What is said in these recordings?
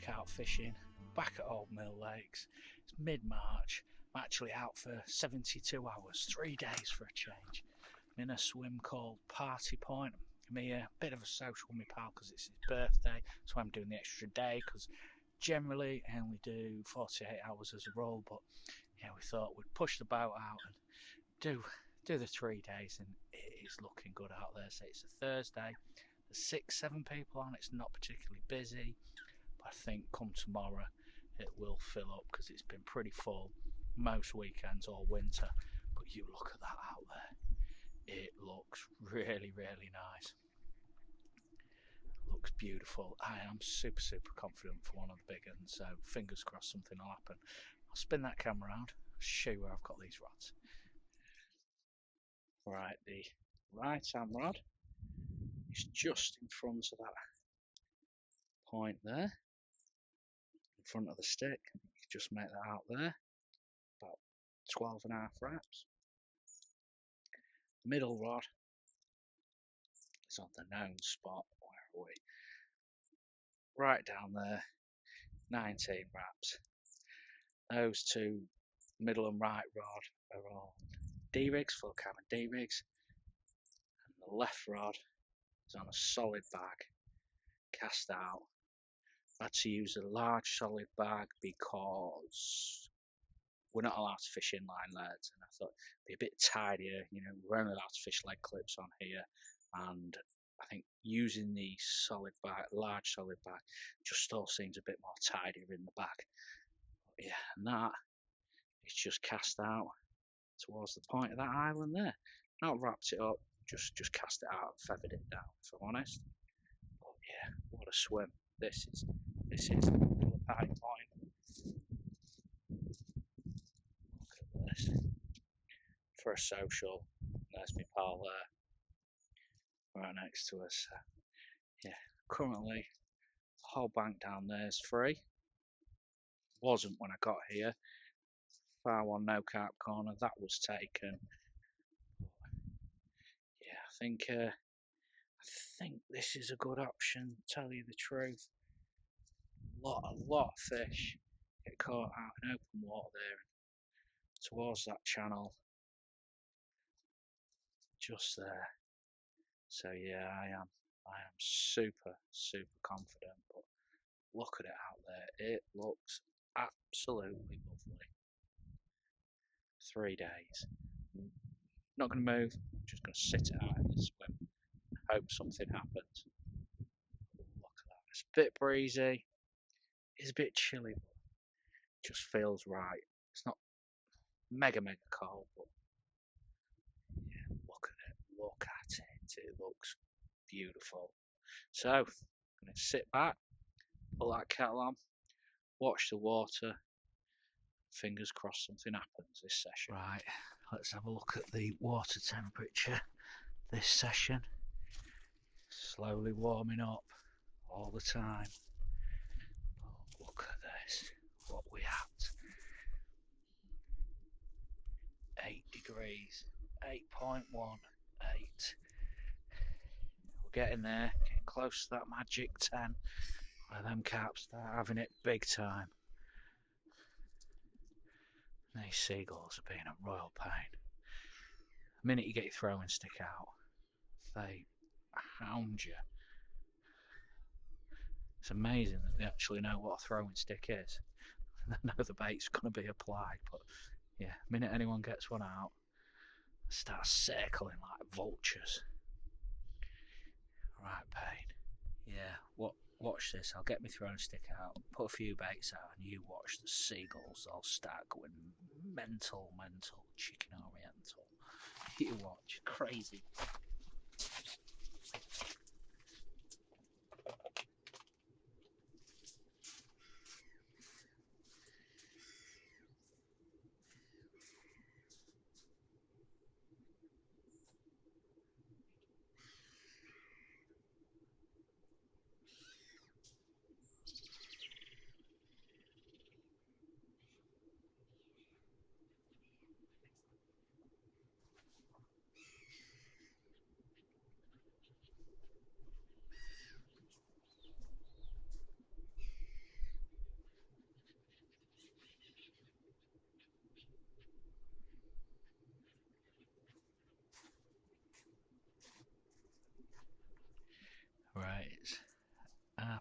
back out fishing, back at Old Mill Lakes. It's mid-March. I'm actually out for 72 hours, 3 days for a change. I'm in a swim called Party Point. I'm here, a bit of a social with my pal because it's his birthday, so I'm doing the extra day because generally I only do 48 hours as a rule, but yeah, we thought we'd push the boat out and do the 3 days, and it is looking good out there. So it's a Thursday, there's 6-7 people on, it's not particularly busy, but I think come tomorrow it will fill up because it's been pretty full most weekends all winter. But you look at that out there, it looks really, really nice. Looks beautiful. I am super confident for one of the big ones, so fingers crossed something will happen. I'll spin that camera around, show you where I've got these rods. Right, the right hand rod is just in front of that point there, in front of the stick. You can just make that out there, about 12.5 wraps. Middle rod is on the known spot. Where are we? Right down there, 19 wraps. Those two, middle and right rod, are on D-rigs, full cabin D-rigs, and the left rod is on a solid bag, cast out. I had to use a large solid bag because we're not allowed to fish inline leads, and I thought it'd be a bit tidier. You know, we're only allowed to fish leg clips on here, and I think using the solid bag, large solid bag, just all seems a bit more tidier in the back. But yeah, and that is just cast out towards the point of that island there. Not wrapped it up, just cast it out and feathered it down, if I'm honest. But yeah, what a swim. This is the Party Point. Look at this. For a social, there's my pal there, right next to us. Yeah, currently the whole bank down there is free. Wasn't when I got here. Far one no carp corner, that was taken. Yeah, I think this is a good option, to tell you the truth. A lot of fish get caught out in open water there towards that channel, just there. So yeah, I am super confident. But look at it out there, it looks absolutely lovely. 3 days. Not going to move, I'm just going to sit it out in this swim. Hope something happens. Look at that. It's a bit breezy. It's a bit chilly, but it just feels right. It's not mega cold, but yeah, look at it. Look at it. It looks beautiful. So, I'm going to sit back, put that kettle on, watch the water. Fingers crossed something happens this session. Right, let's have a look at the water temperature this session. Slowly warming up all the time. Oh, look at this, what we at. 8 degrees, 8.18. We're getting there, getting close to that magic 10, where them carps start having it big time. These seagulls are being a royal pain. The minute you get your throwing stick out, they hound you. It's amazing that they actually know what a throwing stick is. They know the bait's going to be applied, but yeah, the minute anyone gets one out, they start circling like vultures. Right, pain. Yeah, watch this. I'll get my throwing stick out, put a few baits out, and you watch the seagulls. They'll start going mental, chicken oriental. You watch, crazy.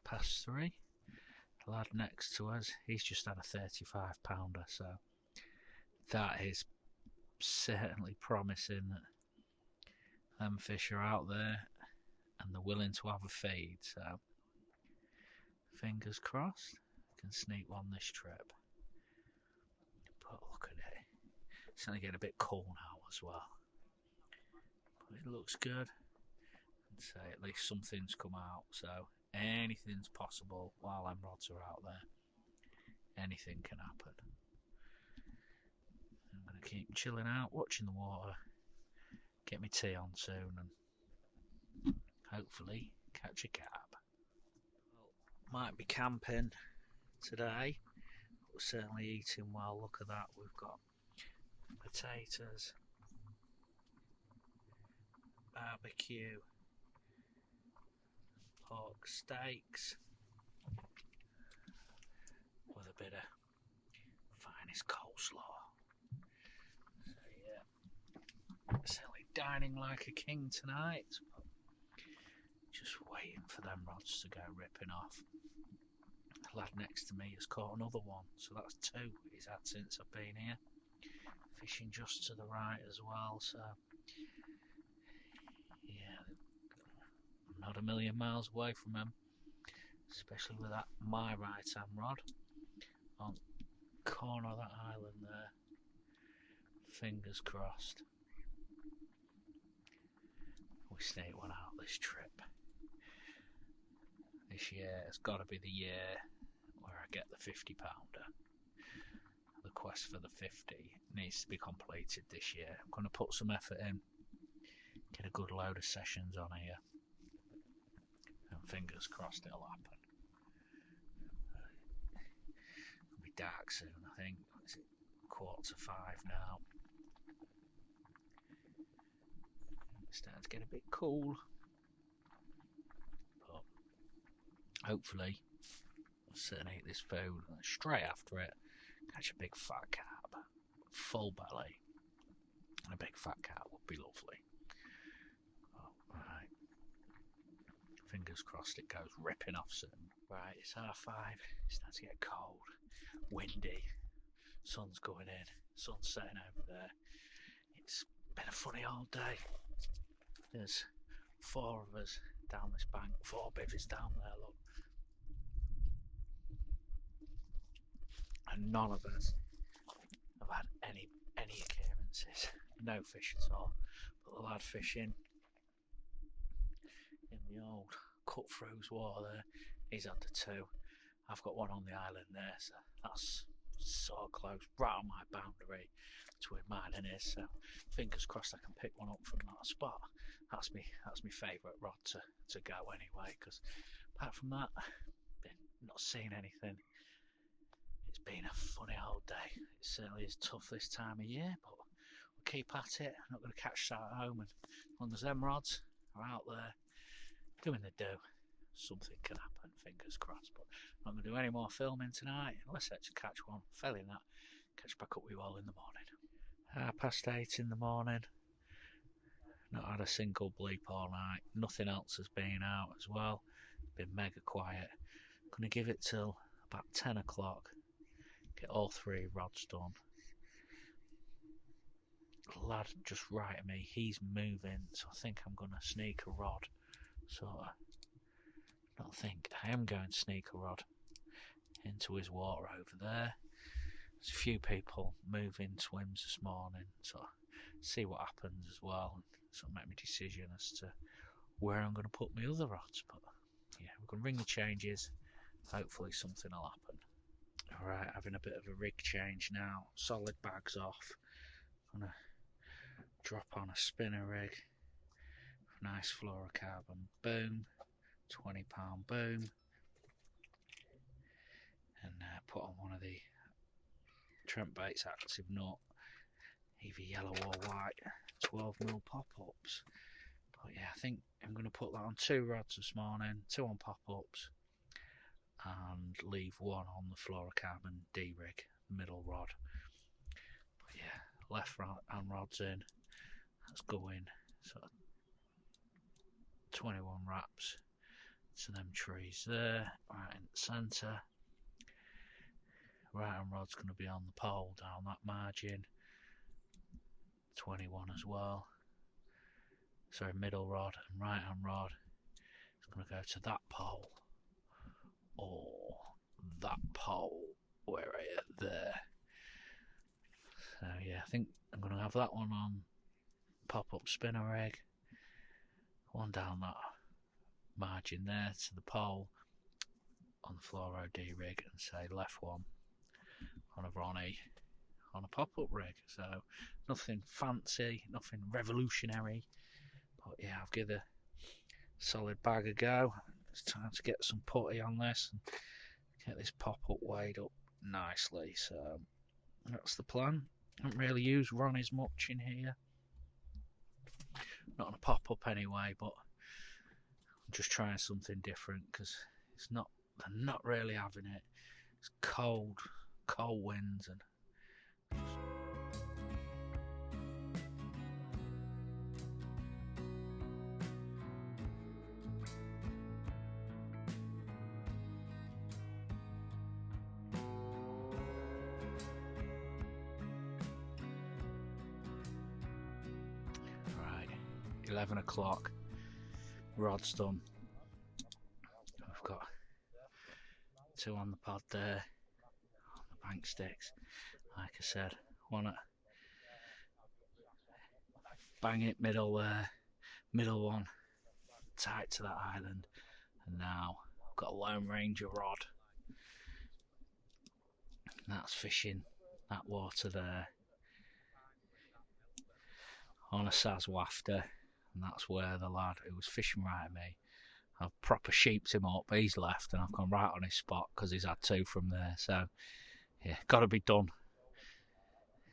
3:30. The lad next to us, he's just had a 35 pounder, so that is certainly promising that them fish are out there and they're willing to have a feed, so fingers crossed I can sneak one this trip. But look at it, it's only getting a bit cool now as well, but it looks good. I'd say at least something's come out, so anything's possible while them rods are out there. Anything can happen. I'm going to keep chilling out, watching the water, get my tea on soon, and hopefully catch a carp. Well, might be camping today, but certainly eating well. Look at that, we've got potatoes, barbecue, pork steaks, with a bit of finest coleslaw. So yeah, certainly dining like a king tonight. Just waiting for them rods to go ripping off. The lad next to me has caught another one, so that's 2 he's had since I've been here. Fishing just to the right as well, so yeah, I'm not a million miles away from him, especially with that my right hand rod on the corner of that island there. Fingers crossed we sneak one out this trip. This year has got to be the year where I get the 50 pounder. The quest for the 50 needs to be completed this year. I'm going to put some effort in, get a good load of sessions on here, and fingers crossed it'll happen. It'll be dark soon, I think. Is it 4:45 now? It's starting to get a bit cool, but hopefully I'll sit and eat this food, and straight after it catch a big fat carp, full belly, and a big fat carp would be lovely. Oh, right. Fingers crossed it goes ripping off soon. Right, it's 5:30, it's starting to get cold, windy, sun's going in, sun's setting over there. It's been a funny old day. There's 4 of us down this bank, 4 bivvies down there, look. And none of us have had any occurrences, no fish at all. But the lad fishing in the old cut-throughs water there, he's had the 2. I've got one on the island there, so that's so close, right on my boundary between mine and his. So fingers crossed I can pick one up from that spot. That's my favourite rod to go anyway, because apart from that, not seeing anything. It's been a funny old day. It certainly is tough this time of year, but we'll keep at it. I'm not going to catch that at home, and as long as them rods are out there doing the do, something can happen, fingers crossed. But I'm not going to do any more filming tonight unless I actually catch one. Failing that, catch back up with you all in the morning. 8:30 in the morning. Not had a single bleep all night. Nothing else has been out as well. Been mega quiet. Going to give it till about 10 o'clock. Get all 3 rods done. The lad just right at me, he's moving, so I think I'm going to sneak a rod. I am going to sneak a rod into his water over there. There's a few people moving swims this morning, so see what happens as well, and so make my decision as to where I'm going to put my other rods. But yeah, we're going to ring the changes, hopefully something will happen. Alright, having a bit of a rig change now, solid bags off. Gonna drop on a spinner rig, nice fluorocarbon boom, 20-pound boom, and put on one of the Trent baits active nut, either yellow or white, 12mm pop-ups. But yeah, I think I'm going to put that on 2 rods this morning, 2 on pop-ups, and leave 1 on the fluorocarbon D-rig, middle rod. But yeah, left hand rod's in, that's going, so 21 wraps, So them trees there, right in the centre. Right hand rod's going to be on the pole down that margin. 21 as well. Sorry, middle rod and right hand rod. It's going to go to that pole or that pole. Where are you? There. So yeah, I think I'm going to have that one on pop-up spinner rig. One down that margin there to the pole on the fluoro D rig, and say left one on a Ronnie on a pop-up rig. So nothing fancy, nothing revolutionary, but yeah, I'll give a solid bag a go. It's time to get some putty on this and get this pop-up weighed up nicely. So that's the plan. I haven't really used Ronnie's much in here, not on a pop-up anyway, but I'm just trying something different because they're not really having it. It's cold winds and right, 11 o'clock, rod's done. I've got two on the pod there, on the bank sticks. Like I said, one at bang it middle one, tight to that island, and now I've got a Lone Ranger rod. And that's fishing that water there on a Saz wafter, and that's where the lad who was fishing right at me, I've proper sheeped him up. He's left and I've gone right on his spot because he's had two from there. So yeah, got to be done.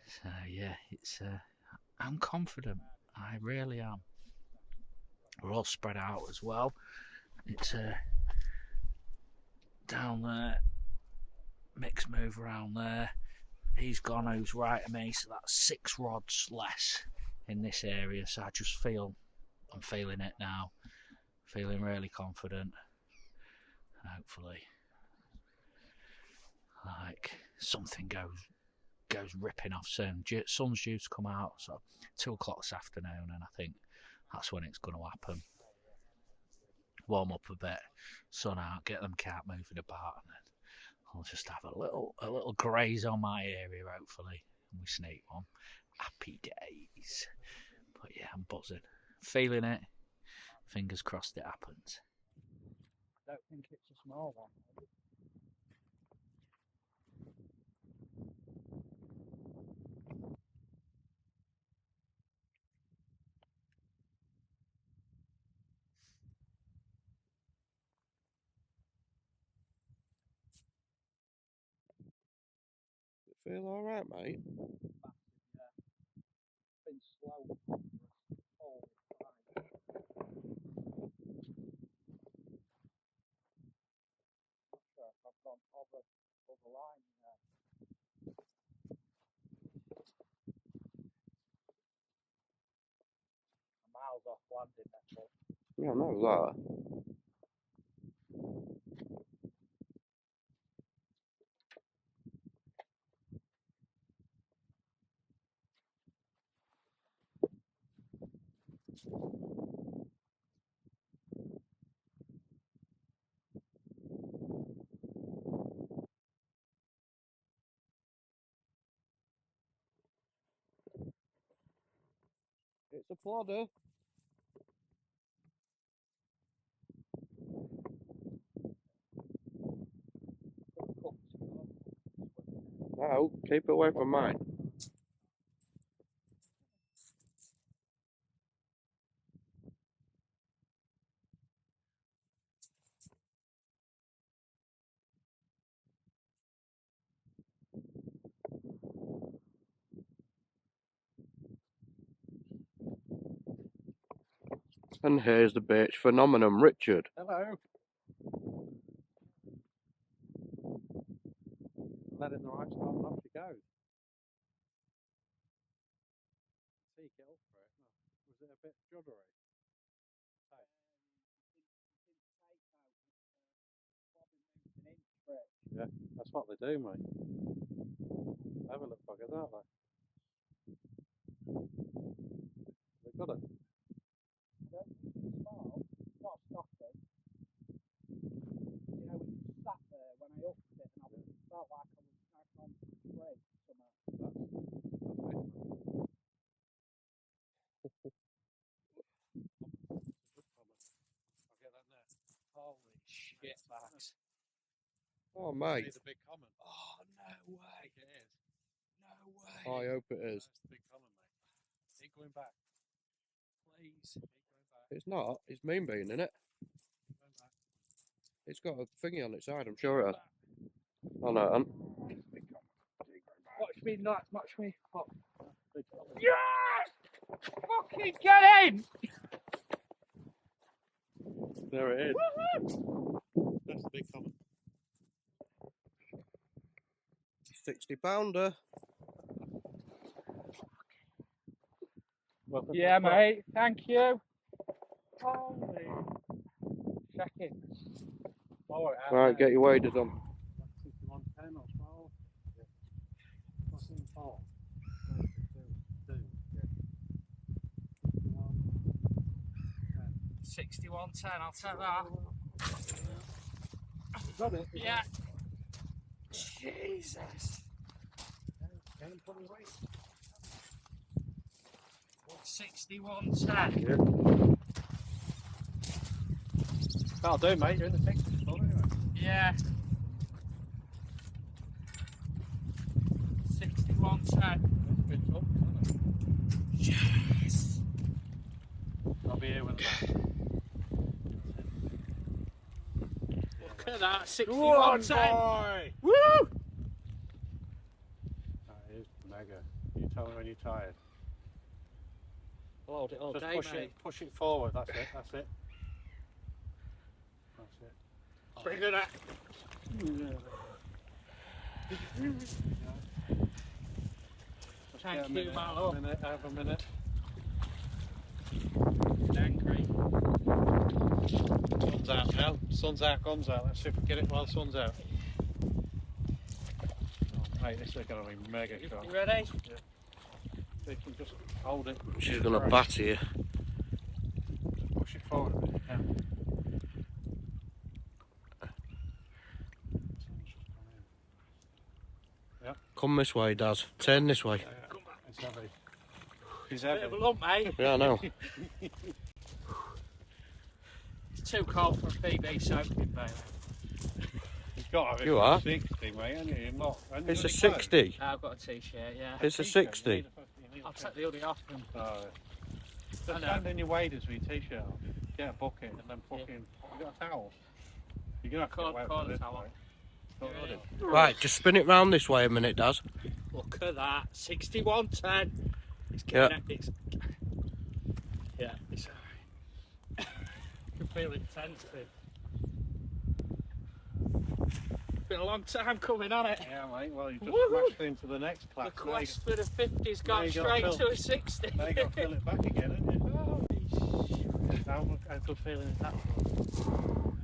So yeah, it's I'm confident. I really am. We're all spread out as well. It's down there, mixed move around there. He's gone who's right of me, so that's 6 rods less in this area. So I just feel, I'm feeling it now. Feeling really confident. Hopefully, like something goes ripping off soon. Sun's due to come out, so 2 o'clock this afternoon, and I think that's when it's going to happen. Warm up a bit, sun out, get them carp moving about, and then I'll just have a little graze on my area, hopefully, and we sneak one. Happy days. But yeah, I'm buzzing, feeling it. Fingers crossed it happens. I don't think it's a small one. Feel alright, mate? Been slow. I've gone over the line there. Miles off landing that. Yeah, no, that. It's a plodder. No, keep it away from mine. And here's the Birch phenomenon, Richard. Hello. Let in the right spot and off she goes. Seek it up for it. No. Was it a bit juddery? Yeah, that's what they do, mate. Have a look buggers, aren't they? They've got it. Not stopping. You know, it just sat there when I opened it and I felt like I was snagging on spray somehow. I'll get that net. Holy shit, Max. Oh, See mate. the big common? Oh, no way. It is. No way. I hope it is. That's the big common, mate. Keep going back. Please. Keep going back. It's not. It's mean bean, isn't it? Keep going back. It's got a thingy on its side, I'm sure it has. Oh, no, it hasn't. Watch me, not watch me. Oh. Big common. Yes! Fucking get in! There it is. That's the big common. 60-pounder. Yeah, mate. Thank you. Holy. Second. Oh, Right, get your waders on. 6110 or 12. Yeah. What's in 4? 2. Yeah. 6110, I'll take that. Got it? Yeah. Jesus. Can you put it away? 6110. Yeah. That'll do, mate. You're in the 60s club anyway. Yeah. 6110. Good club, isn't it? Yes. I'll be here with that. Look at that. 6110. Woo! That is mega. You tell me when you're tired. Hold it all Just day, push mate. it. Push it forward. That's it. That's it. That's it. Bring it up. Thank you, my love. Have a minute. Angry. Sun's out now. Sun's out, guns out. Let's see if we get it while the sun's out. Oh, mate, this is going to be mega You strong. ready? Yeah. So you can just hold it. She's going to batter you. Push it forward a bit. Yeah. Come this way, Daz. Turn this way. It's heavy. It's Bit of heavy. a lump, mate. Yeah, I know. Too cold for a PB soaking, mate. You've got to have it You for are? 60, mate, haven't you? You're not. haven't you It's got a any clothes? 60. I've got a t-shirt, yeah. It's a T-shirt, 60. you need I'll a take the hoodie off and Oh, I just know. stand in your waders with your t-shirt on, get a bucket and then fucking, you got a towel? You're going to have to get wet Call for the this, towel. mate. Not ready. Right, just spin it round this way a minute, Daz. Look at that. 6110. It's Yeah. getting it's yeah, it's alright. I can feel it tensing. Been a long time coming on it. Yeah, mate, well, you just Woohoo! smashed into the next class. The quest for the 50's now gone you gotta straight fill- to a 60. Now you got to fill it back again, haven't you? Holy shit. How good feeling is that for?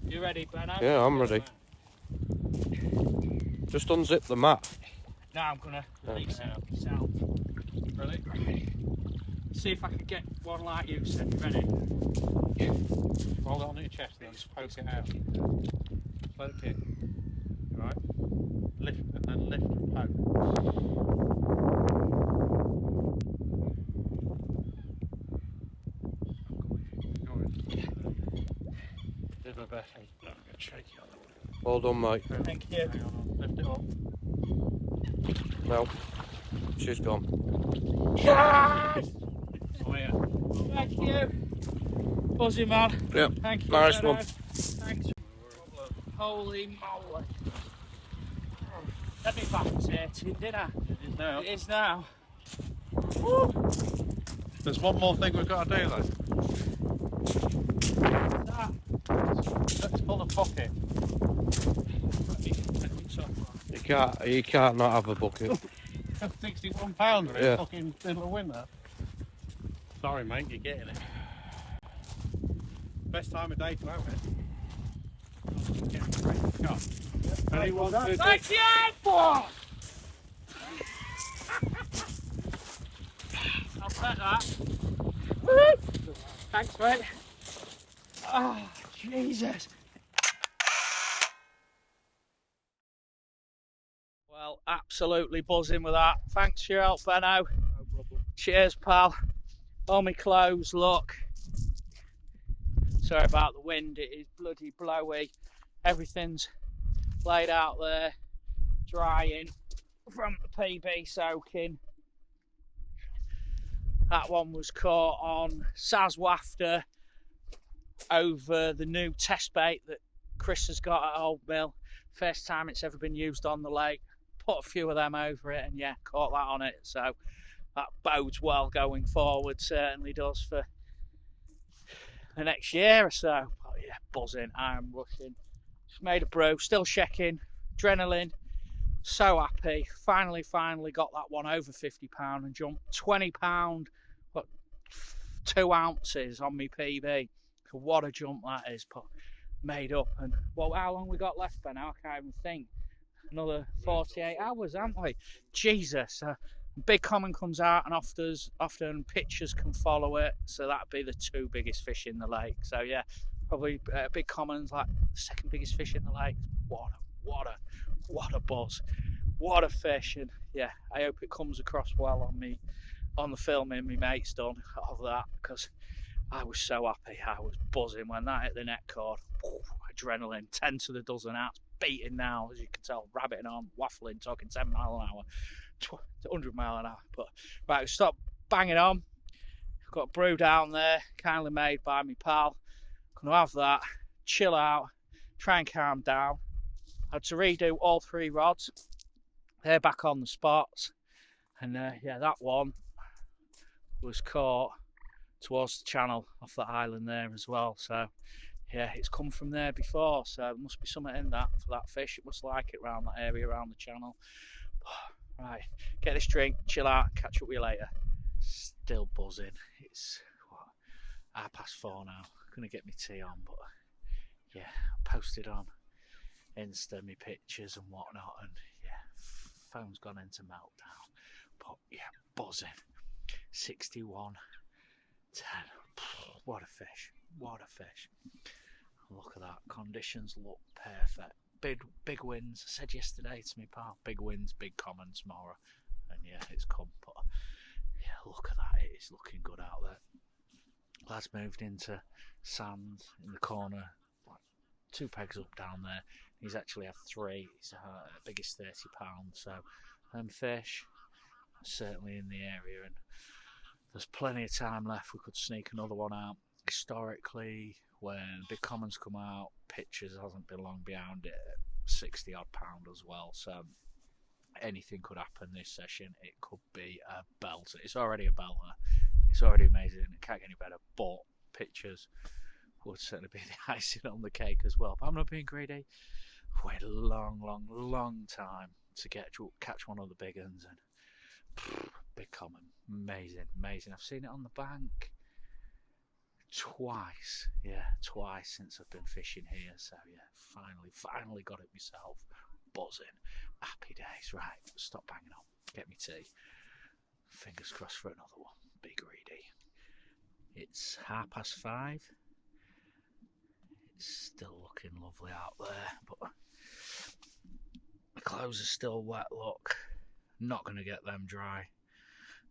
You ready, Benno? Yeah, I'm ready. Just unzip the mat. Now I'm gonna release it myself. Ready? See if I can get one like you said. Ready? Hold it on your chest and then just poke it out. Just let it kick. Right? Lift and then lift and poke. Did my best. I'm going to shake you on that. Well done, mate. Thank you. Hang on, lift it up. No, she's gone. Yes! Oh yeah. Thank you. Buzzy man. Yep. Thank you. Nice Benno. one. Thanks. Holy moly. That bit vaccinating, didn't I? It is now. It is now. Woo! There's one more thing we've got to do though. That. Let's pull the pocket. You can't not have a bucket. £61 in Yeah. fucking middle of winter. Sorry mate, you're getting it. Best time of day to have it. Ready, one, two, three. Thanks, the airport! I'll take that. Woo! Thanks, mate. Oh, Jesus. Well, absolutely buzzing with that. Thanks for your help, Benno. No problem. Cheers, pal. All my clothes, look. Sorry about the wind, it is bloody blowy. Everything's laid out there, drying from the PB soaking. That one was caught on Saz Wafter over the new test bait that Chris has got at Old Mill. First time it's ever been used on the lake. Put a few of them over it and yeah, caught that on it. So that bodes well going forward, certainly does for the next year or so. But yeah, buzzing, I'm rushing. Just made a brew, still shaking, adrenaline, so happy. Finally got that one over £50 and jumped £20, what, 2 ounces on me PB. So what a jump that is, but made up. And well, how long we got left then? I can't even think. Another 48 hours, haven't we? Jesus. Big Common comes out and often pitchers can follow it, so that'd be the 2 biggest fish in the lake. So yeah, probably Big Common's like the 2nd biggest fish in the lake. What a buzz, what a fish. And yeah, I hope it comes across well on me on the filming my mate's done of that, because I was so happy. I was buzzing when that hit the net cord. Adrenaline 10 to the dozen out, beating now, as you can tell, rabbiting on, waffling, talking 10 mile an hour, 100 mile an hour. But right, stop banging on. Got a brew down there, kindly made by me pal. Gonna have that, chill out, try and calm down. I had to redo all 3 rods. They're back on the spots, and yeah, that one was caught towards the channel off that island there as well. So yeah, it's come from there before, so there must be something in that for that fish. It must like it around that area, around the channel. Right, get this drink, chill out, catch up with you later. Still buzzing. It's what, 4:30 now. Gonna get my tea on, but yeah, posted on Insta my pictures and whatnot, and yeah, phone's gone into meltdown. But yeah, buzzing. 61.10. What a fish! What a fish! Look at that. Conditions look perfect. Big wins. I said yesterday to me pal, big wins, big common tomorrow, and yeah, it's come. But yeah, look at that. It is looking good out there. Lad's moved into sand in the corner, like 2 pegs up down there. He's actually had 3. He's biggest £30. So fish certainly in the area, and there's plenty of time left. We could sneak another one out. Historically, when big commons come out, pitchers hasn't been long behind it at 60 odd pound as well. So anything could happen this session. It could be a belter. It's already a belter. It's already amazing. It can't get any better. But pitchers would certainly be the icing on the cake as well. But I'm not being greedy. I've waited a long time to catch one of the big uns, and big common, amazing. I've seen it on the bank twice since I've been fishing here. So yeah, finally got it myself. Buzzing, happy days. Right, stop banging on, get me tea. Fingers crossed for another one. Be greedy. It's 5:30. It's still looking lovely out there, but the clothes are still wet. Look, not going to get them dry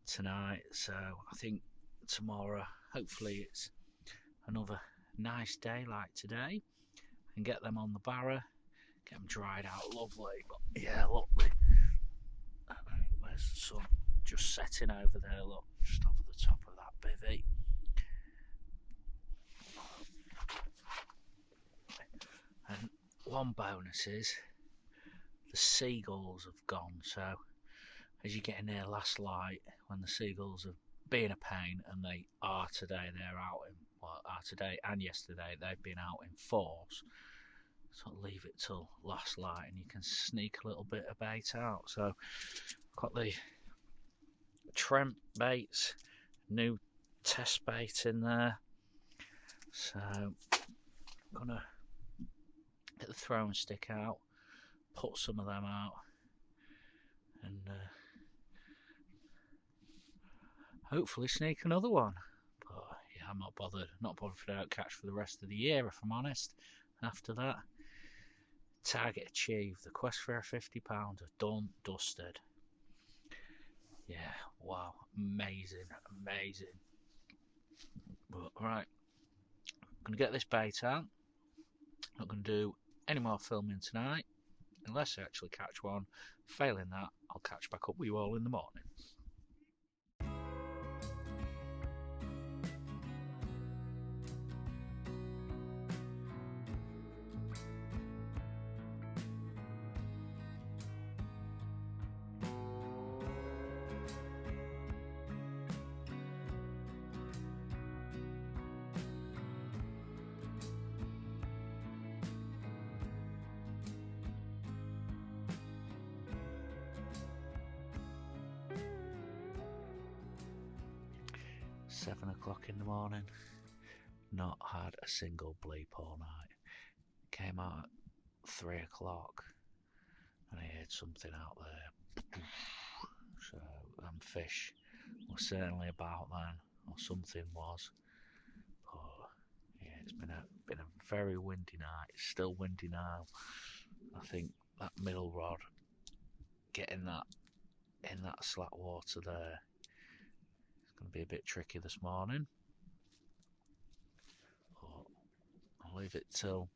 tonight, so I think tomorrow, hopefully it's another nice day like today, and get them on the barra, get them dried out lovely. But yeah, look, where's the sun just setting over there, look, just over the top of that bivvy. And one bonus is the seagulls have gone, so as you get near last light, when the seagulls have been a pain, and they are today, today and yesterday, they've been out in force. So leave it till last light and you can sneak a little bit of bait out. So got the Trent baits, new test bait in there. So I'm gonna get the throwing stick out, put some of them out, and hopefully sneak another one. But yeah, I'm not bothered if I don't catch for the rest of the year, if I'm honest. After that, target achieved. The quest for a £50 done, dusted. Yeah, wow, amazing. But right, I'm gonna get this bait out. Not gonna do any more filming tonight, unless I actually catch one. Failing that, I'll catch back up with you all in the morning. 7 o'clock in the morning, not had a single bleep all night. Came out at 3 o'clock and I heard something out there. So fish were certainly about then, or something was. But yeah, it's been a very windy night. It's still windy now. I think that middle rod, getting that in that slack water there, it's going to be a bit tricky this morning. But I'll leave it till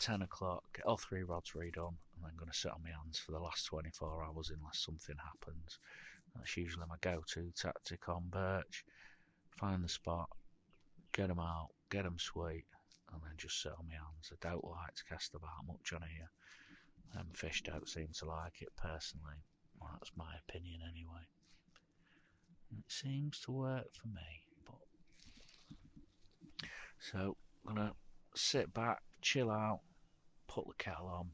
10 o'clock, get all 3 rods redone, and then I'm going to sit on my hands for the last 24 hours unless something happens. That's usually my go-to tactic on Birch. Find the spot, get them out, get them sweet, and then just sit on my hands. I don't like to cast about much on here. Fish don't seem to like it personally. Well, that's my opinion anyway. It seems to work for me. So I'm gonna sit back, chill out, put the kettle on,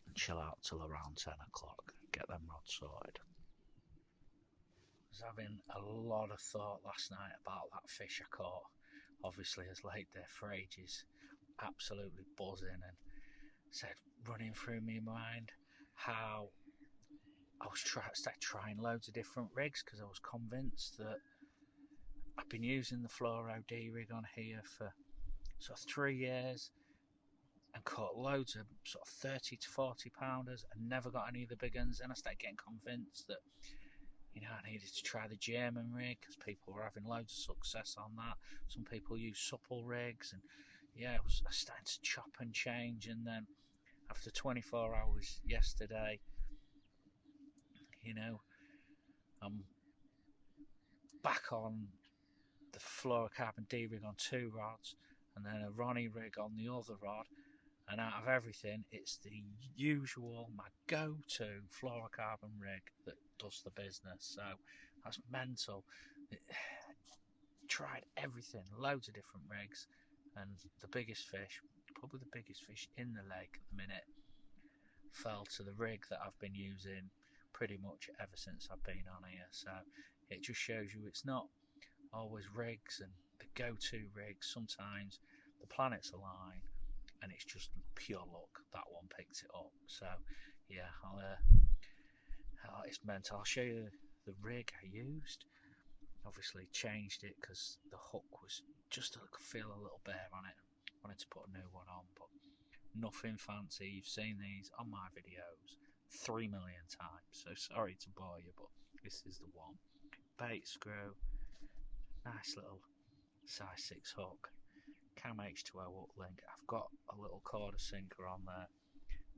and chill out till around 10 o'clock. Get them rods sorted. I was having a lot of thought last night about that fish I caught. Obviously, has laid there for ages, absolutely buzzing, and said running through my mind how I was trying loads of different rigs because I was convinced that I've been using the fluoro D rig on here for sort of 3 years and caught loads of sort of 30 to 40 pounders and never got any of the big ones. And I started getting convinced that, you know, I needed to try the German rig because people were having loads of success on that. Some people use supple rigs, and yeah, I was starting to chop and change. And then after 24 hours yesterday, you know, I'm back on the fluorocarbon D rig on 2 rods and then a Ronnie rig on the other rod. And out of everything, it's the usual, my go-to fluorocarbon rig that does the business. So that's mental. Tried everything, loads of different rigs, and the biggest fish, probably the biggest fish in the lake at the minute, fell to the rig that I've been using pretty much ever since I've been on here. So it just shows you it's not always rigs and the go-to rigs. Sometimes the planets align and it's just pure luck that one picked it up. So yeah, it's mental. I'll show you the rig I used. Obviously changed it because the hook was just I could feel a little bare on it. Wanted to put a new one on, but nothing fancy. You've seen these on my videos 3 million times, so sorry to bore you, but this is the one. Bait screw, nice little size 6 hook, Cam H2O uplink. I've got a little quarter sinker on there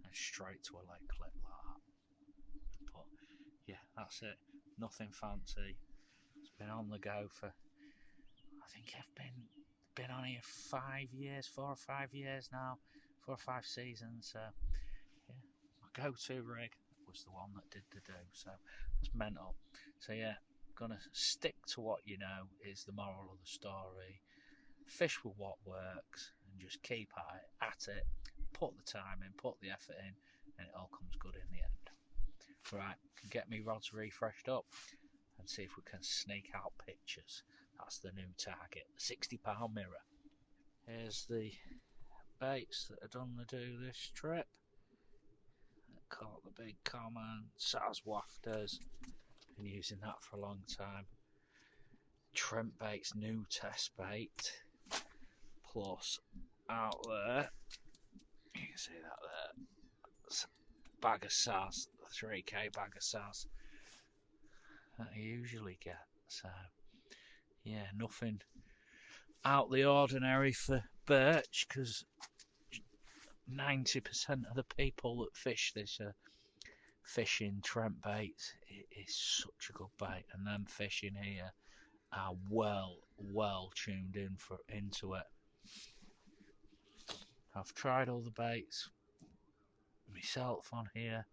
and straight to a leg clip like that. But yeah, that's it. Nothing fancy. It's been on the go for, I think I've been on here 5 years, 4 or 5 years now, 4 or 5 seasons. So yeah, my go-to rig was the one that did the do. So it's mental. So yeah, gonna stick to what you know is the moral of the story. Fish with what works and just keep at it, put the time in, put the effort in, and it all comes good in the end. Right, get me rods refreshed up and see if we can sneak out pictures. That's the new target, the £60 mirror. Here's the baits that are done to do this trip. Caught the big common, Saz wafters, been using that for a long time. Trent bait's new test bait, plus out there, you can see that there, it's a bag of Saz, the 3k bag of Saz that I usually get. So yeah, nothing out the ordinary for Birch, because 90% of the people that fish this are fishing Trent baits. It is such a good bait, and them fishing here are well tuned into it. I've tried all the baits myself on here,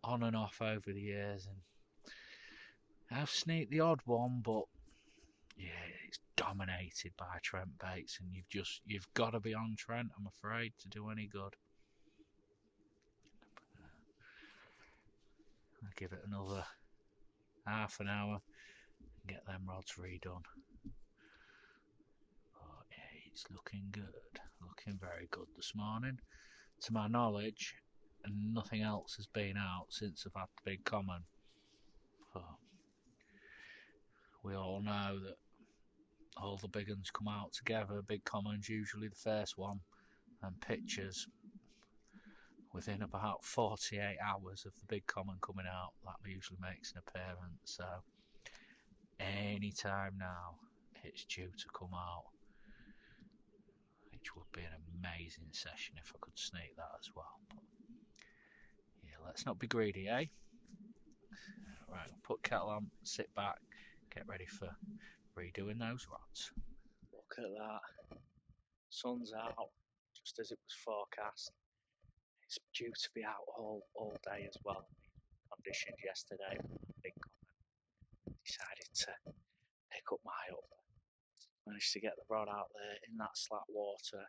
on and off over the years, and I've sneaked the odd one, but yeah, it's dominated by Trent baits, and you've got to be on Trent, I'm afraid, to do any good. I'll give it another half an hour and get them rods redone. But yeah, it's looking good, looking very good this morning. To my knowledge, nothing else has been out since I've had the big common. But we all know that all the big ones come out together. Big common's usually the first one, and pictures within about 48 hours of the big common coming out, that usually makes an appearance. So any time now it's due to come out, which would be an amazing session if I could sneak that as well. But yeah, let's not be greedy, eh? Right, put kettle on, sit back, get ready for redoing those rods. Look at that. Sun's out, just as it was forecast. It's due to be out all day as well. Conditions yesterday, big common. Decided to pick up my up. Managed to get the rod out there in that slack water.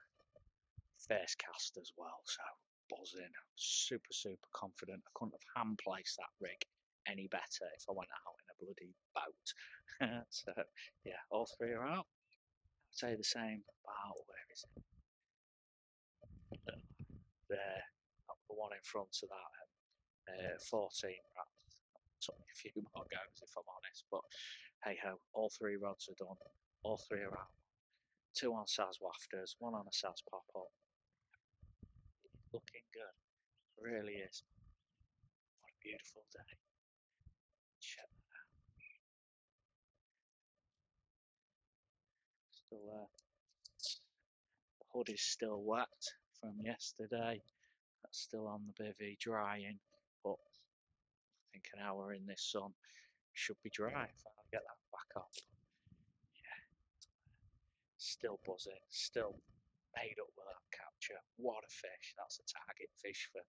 First cast as well, so buzzing. Super confident. I couldn't have hand placed that rig any better if I went out in a bloody boat. So yeah, all three are out. I'd say the same about, where is it? There, the one in front of that 14 perhaps. Took me a few more goes if I'm honest, but hey ho, all three rods are done, all three are out. Two on Saz wafters, one on a Saz pop up. Looking good, really is. What a beautiful day. Check that out. Still there. The hood is still wet from yesterday. That's still on the bivvy drying, but I think an hour in this sun should be dry if I get that back up. Yeah, still buzzing, still made up with that capture. What a fish! That's a target fish for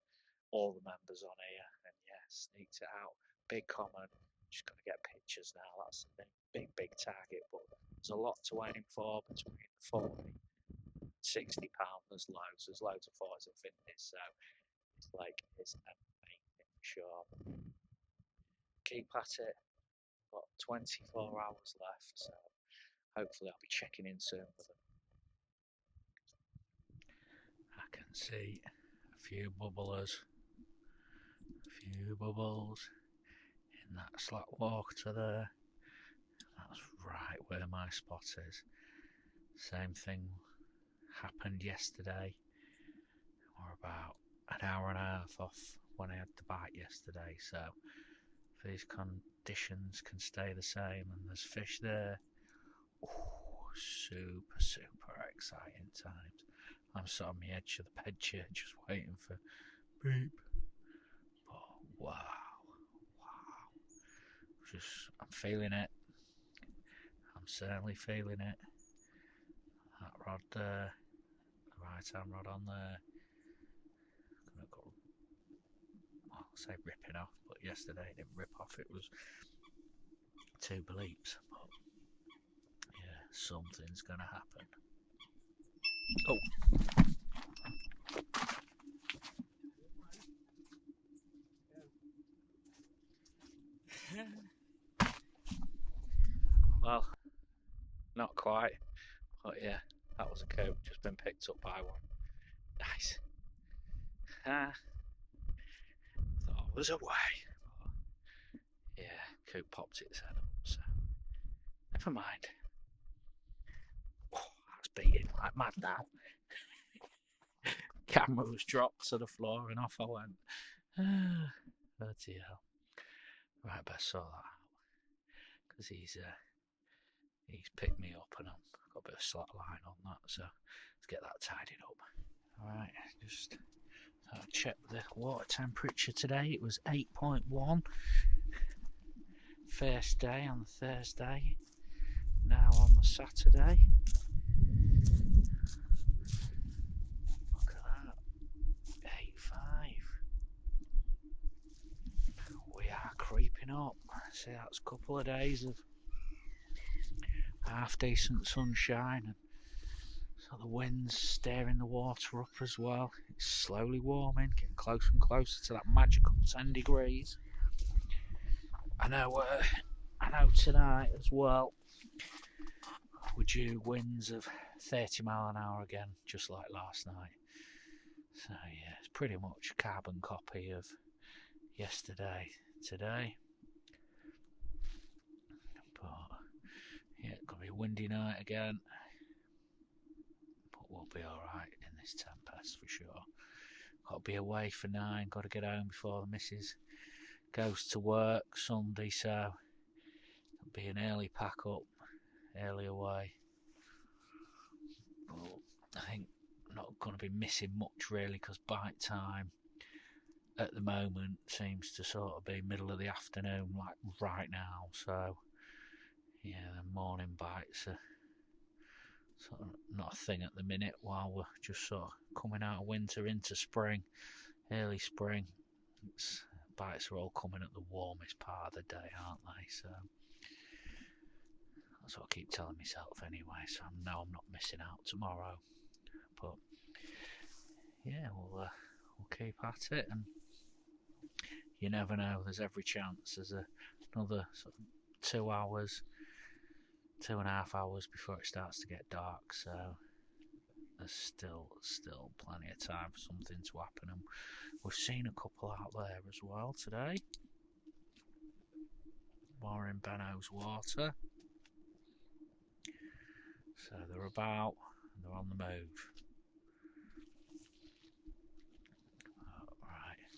all the members on here, and yeah, sneaked it out. Big common. Just got to get pictures now. That's the thing. Big target, but there's a lot to aim for between 40 and 60 pounds. There's loads of 40s and 50s, so it's like it's amazing. Sure, keep at it. Got 24 hours left, so hopefully I'll be checking in soon with them. I can see a few bubblers, a few bubbles in that slack water there. That's right where my spot is. Same thing happened yesterday. We're about an hour and a half off when I had the bite yesterday, so if these conditions can stay the same and there's fish there, super exciting times. I'm sat on the edge of the ped here just waiting for beep. Oh, wow. I'm feeling it. I'm certainly feeling it. That rod there, the right hand rod on there, gonna go, well, I'll say ripping off, but yesterday it didn't rip off, it was two bleeps. But yeah, something's gonna happen. Oh. Well, not quite, but yeah, That was a coop, just been picked up by one. Nice. Thought I was away. But yeah, coop popped its head up, so never mind. Oh, that's beating like mad now. Camera was dropped to the floor and off I went. Bloody hell. Right, best sort that out. Because he's picked me up and I've got a bit of slack line on that, so let's get that tidied up. Alright, just check the water temperature today. It was 8.1. First day on the Thursday. Now on the Saturday. Look at that. 8.5. We are creeping up. See, that's a couple of days of half decent sunshine, and so the wind's stirring the water up as well. It's slowly warming, getting closer and closer to that magical 10 degrees. I know tonight as well we're due winds of 30 mile an hour again, just like last night. So yeah, it's pretty much a carbon copy of yesterday today. But yeah, it's gonna be a windy night again. But we'll be alright in this tempest for sure. Got to be away for 9, got to get home before the missus goes to work Sunday, so it'll be an early pack up, early away. But I think I'm not going to be missing much really, because bite time at the moment seems to sort of be middle of the afternoon, like right now. So yeah, the morning bites are sort of not a thing at the minute, while we're just sort of coming out of winter into spring, early spring. Bites are all coming at the warmest part of the day, aren't they? So that's what I keep telling myself anyway, so I know I'm not missing out tomorrow. But yeah, we'll keep at it, and you never know, there's every chance there's another sort of 2 hours, 2.5 hours before it starts to get dark, so there's still plenty of time for something to happen, and we've seen a couple out there as well today. More in Benno's water. So they're about, and they're on the move. Right,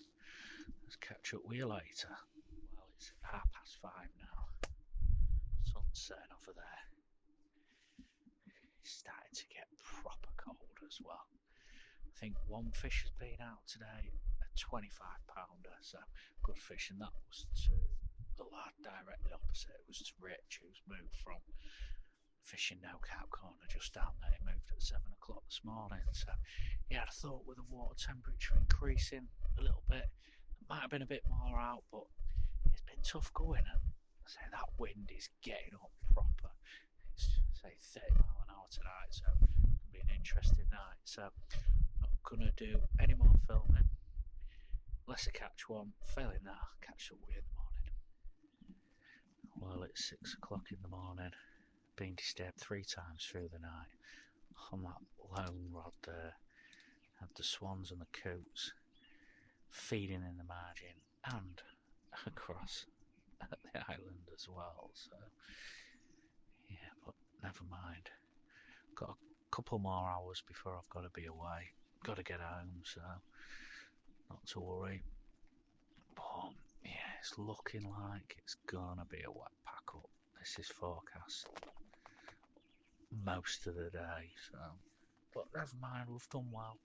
let's catch up with you later. Well, it's 5:30 now. Sun's setting over there. It's starting to get proper cold as well. I think one fish has been out today, a 25-pounder, so good fish, and that was to the lad directly opposite. It was to Rich, who's moved from fishing no cap corner just down there. He moved at 7 o'clock this morning, so yeah, I thought with the water temperature increasing a little bit, it might have been a bit more out, but it's been tough going, and I say that wind is getting up proper. It's say 30 mile an hour tonight, so it'll be an interesting night. So not gonna do any more filming unless I catch one. Failing that, I'll catch up with you in the morning. Well, it's 6 o'clock in the morning. Been disturbed 3 times through the night on that lone rod there. Had the swans and the coots feeding in the margin and across at the island as well, so yeah, but never mind. Got a couple more hours before I've got to be away, got to get home, so not to worry. But yeah, it's looking like it's gonna be a wet pack up. This is forecast most of the day, so but never mind, we've done well.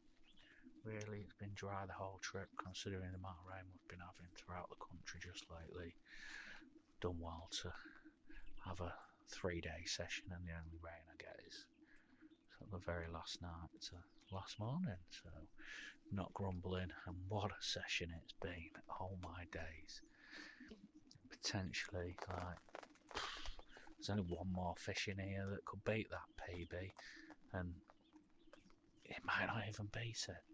Really, it's been dry the whole trip, considering the amount of rain we've been having throughout the country just lately. Done well to have a 3-day session, and the only rain I get is sort of the very last night to last morning, so not grumbling. And what a session it's been, oh my days. Potentially, like, there's only one more fish in here that could beat that PB, and it might not even beat it.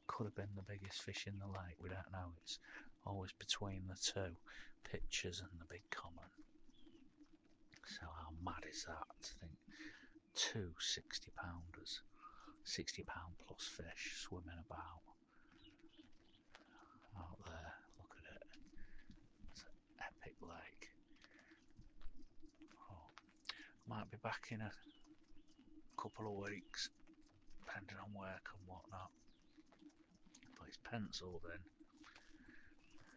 Could have been the biggest fish in the lake, we don't know. It's always between the two, Pitchers and the big common. So how mad is that to think two 60-pounders, £60 plus fish swimming about out there. Look at it, it's an epic lake. Oh, might be back in a couple of weeks, depending on work and whatnot, but it's penciled in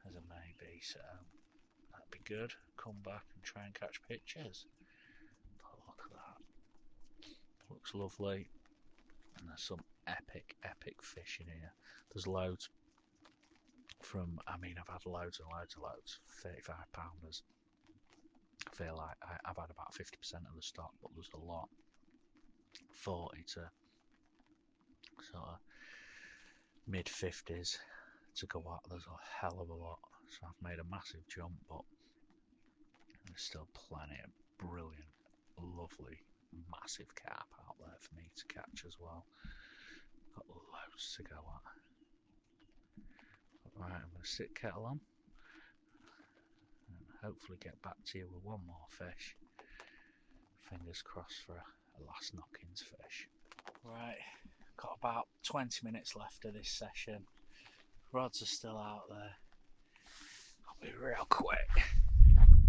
as a maybe, so that'd be good. Come back and try and catch pictures. But look at that, looks lovely, and there's some epic fish in here. There's loads from, I mean, I've had loads and loads 35-pounders. I feel like I've had about 50% of the stock, but there's a lot 40 to sort of mid 50s to go out. There's a hell of a lot, so I've made a massive jump, but there's still plenty of brilliant, lovely, massive carp out there for me to catch as well. Got loads to go at. Right, I'm going to stick kettle on and hopefully get back to you with one more fish. Fingers crossed for a last knockings fish. Right, got about 20 minutes left of this session. Rods are still out there. I'll be real quick.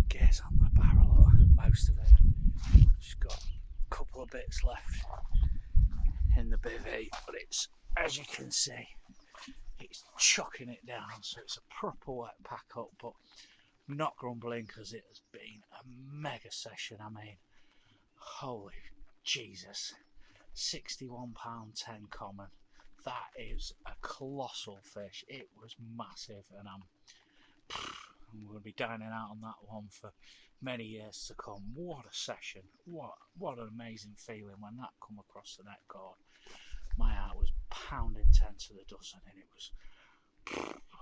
Gears on the barrel, most of it. Just got a couple of bits left in the bivvy, but it's, as you can see, it's chucking it down, so it's a proper wet pack up, but I'm not grumbling because it has been a mega session. I mean, holy Jesus, £61.10 common. That is a colossal fish. It was massive, and I'm going to be dining out on that one for many years to come. What a session. What an amazing feeling when that come across the net cord. My heart was pounding 10 to the dozen, and it was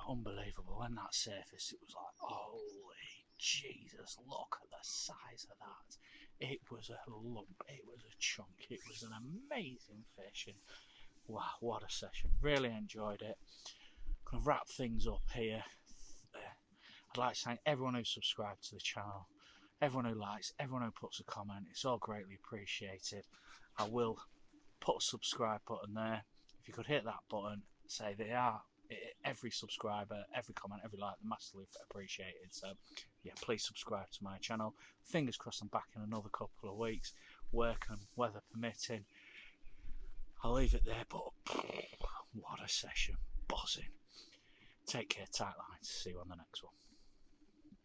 unbelievable. When that surfaced, it was like, holy Jesus, look at the size of that. It was a lump, it was a chunk, it was an amazing fish, and wow, what a session. Really enjoyed it. Gonna wrap things up here. I'd like to thank everyone who subscribed to the channel, everyone who likes, everyone who puts a comment. It's all greatly appreciated. I will put a subscribe button there. If you could hit that button, say they are, every subscriber, every comment, every like, massively appreciated. So yeah, please subscribe to my channel. Fingers crossed I'm back in another couple of weeks, work and weather permitting. I'll leave it there, but what a session. Buzzing. Take care, tight lines. See you on the next one.